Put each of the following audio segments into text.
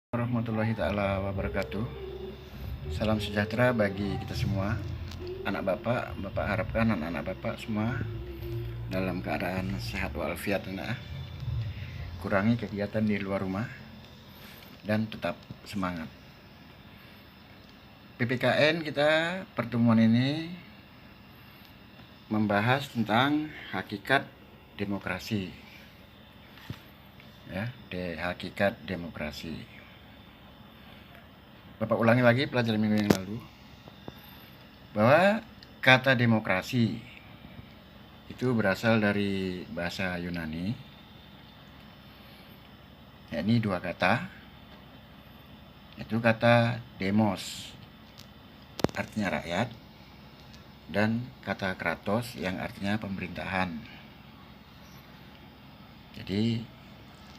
Warahmatullahi taala wabarakatuh. Salam sejahtera bagi kita semua. Anak Bapak harapkan anak-anak Bapak semua dalam keadaan sehat walafiat. Kurangi kegiatan di luar rumah dan tetap semangat. PPKN kita pertemuan ini membahas tentang hakikat demokrasi. Hakikat demokrasi. Bapak ulangi lagi pelajaran minggu yang lalu bahwa kata demokrasi itu berasal dari bahasa Yunani, yakni dua kata, yaitu kata demos artinya rakyat dan kata kratos yang artinya pemerintahan. Jadi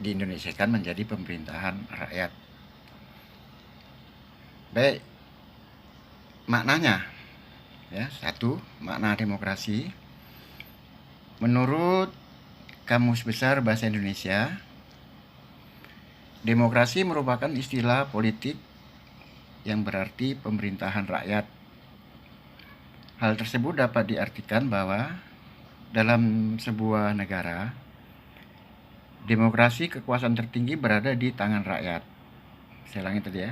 diindonesiakan menjadi pemerintahan rakyat. Baik, maknanya satu, makna demokrasi menurut Kamus Besar Bahasa Indonesia, demokrasi merupakan istilah politik yang berarti pemerintahan rakyat. Hal tersebut dapat diartikan bahwa dalam sebuah negara, demokrasi kekuasaan tertinggi berada di tangan rakyat. Saya ulangi tadi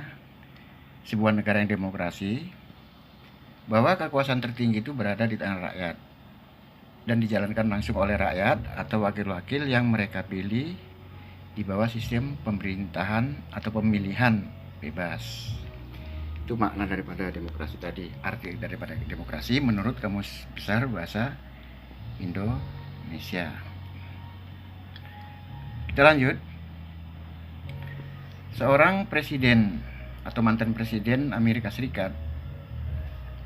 sebuah negara yang demokrasi, bahwa kekuasaan tertinggi itu berada di tangan rakyat dan dijalankan langsung oleh rakyat atau wakil-wakil yang mereka pilih di bawah sistem pemerintahan atau pemilihan bebas. Itu makna daripada demokrasi tadi. Arti daripada demokrasi menurut Kamus Besar Bahasa Indonesia. Kita lanjut. Seorang presiden atau mantan presiden Amerika Serikat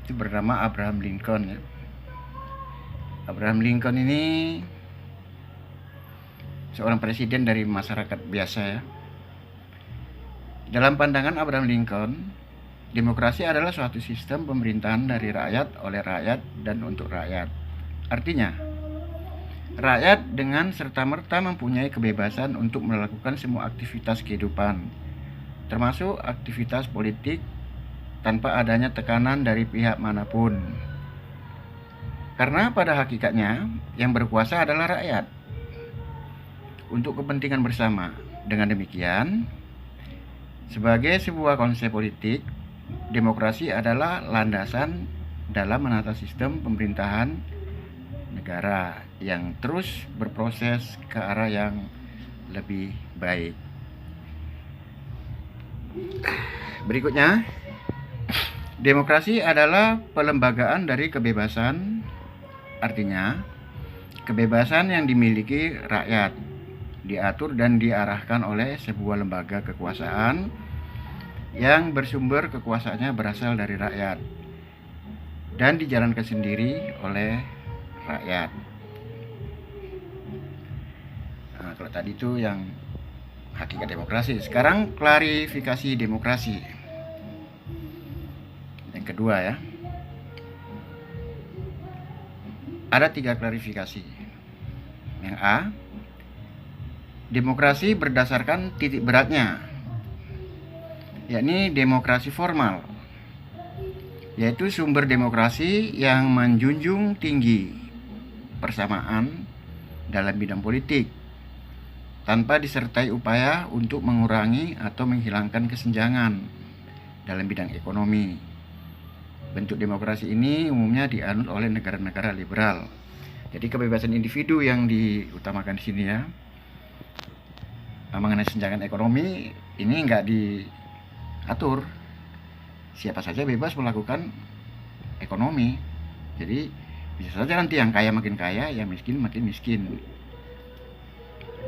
itu bernama Abraham Lincoln. Abraham Lincoln ini seorang presiden dari masyarakat biasa. Dalam pandangan Abraham Lincoln, demokrasi adalah suatu sistem pemerintahan dari rakyat, oleh rakyat, dan untuk rakyat. Artinya, rakyat dengan serta-merta mempunyai kebebasan untuk melakukan semua aktivitas kehidupan, termasuk aktivitas politik, tanpa adanya tekanan dari pihak manapun. Karena pada hakikatnya yang berkuasa adalah rakyat untuk kepentingan bersama. Dengan demikian, sebagai sebuah konsep politik, demokrasi adalah landasan dalam menata sistem pemerintahan negara yang terus berproses ke arah yang lebih baik. Berikutnya, demokrasi adalah pelembagaan dari kebebasan, artinya kebebasan yang dimiliki rakyat, diatur dan diarahkan oleh sebuah lembaga kekuasaan yang bersumber kekuasaannya berasal dari rakyat dan dijalankan sendiri oleh rakyat. Nah, kalau tadi itu yang hakikat demokrasi. Sekarang klarifikasi demokrasi. Yang kedua ada 3 klarifikasi. Yang A, demokrasi berdasarkan titik beratnya, yakni demokrasi formal, yaitu sumber demokrasi yang menjunjung tinggi persamaan dalam bidang politik tanpa disertai upaya untuk mengurangi atau menghilangkan kesenjangan dalam bidang ekonomi. Bentuk demokrasi ini umumnya dianut oleh negara-negara liberal. Jadi kebebasan individu yang diutamakan di sini mengenai kesenjangan ekonomi ini nggak diatur. Siapa saja bebas melakukan ekonomi. Jadi bisa saja nanti yang kaya makin kaya, yang miskin makin miskin.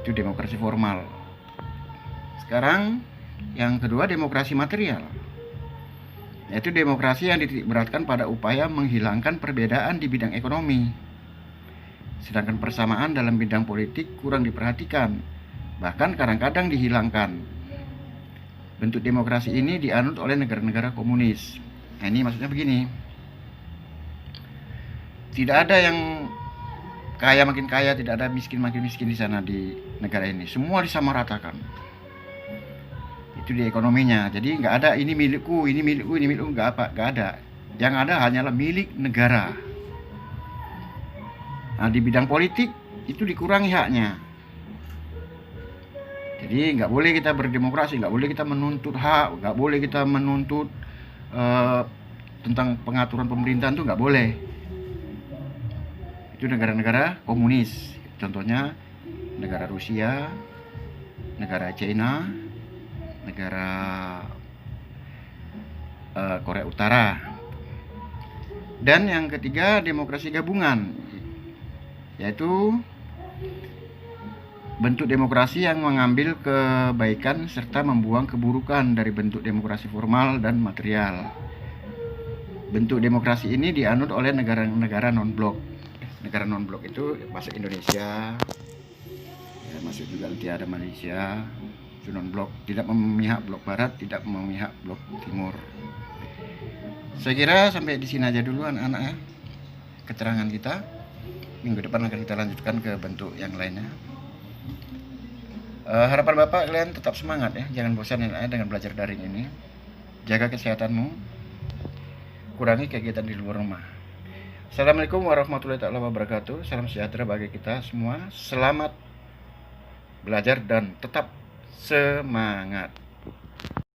Itu demokrasi formal. Sekarang yang kedua, demokrasi material, yaitu demokrasi yang dititikberatkan pada upaya menghilangkan perbedaan di bidang ekonomi, sedangkan persamaan dalam bidang politik kurang diperhatikan, bahkan kadang-kadang dihilangkan. Bentuk demokrasi ini dianut oleh negara-negara komunis. Nah, ini maksudnya begini, tidak ada yang kaya makin kaya, tidak ada miskin makin miskin di sana di negara ini. Semua disamaratakan. Itu di ekonominya. Jadi nggak ada ini milikku, ini milikku, ini milikku, nggak ada. Yang ada hanyalah milik negara. Nah, di bidang politik itu dikurangi haknya. Jadi nggak boleh kita berdemokrasi, nggak boleh kita menuntut hak, nggak boleh kita menuntut tentang pengaturan pemerintahan, itu nggak boleh. Itu negara-negara komunis, contohnya negara Rusia, negara China, negara Korea Utara. Dan yang ketiga, demokrasi gabungan, yaitu bentuk demokrasi yang mengambil kebaikan serta membuang keburukan dari bentuk demokrasi formal dan material. Bentuk demokrasi ini dianut oleh negara-negara non-blok. Negara non-blok itu masuk Indonesia, ya, masuk juga nanti ada Malaysia, itu non-blok, tidak memihak blok barat, tidak memihak blok timur. Saya kira sampai di sini aja dulu anak-anak ya, keterangan kita. Minggu depan akan kita lanjutkan ke bentuk yang lainnya. Harapan Bapak kalian tetap semangat ya, jangan bosan ya dengan belajar daring ini. Jaga kesehatanmu, kurangi kegiatan di luar rumah. Assalamualaikum warahmatullahi wabarakatuh. Salam sejahtera bagi kita semua. Selamat belajar dan tetap semangat.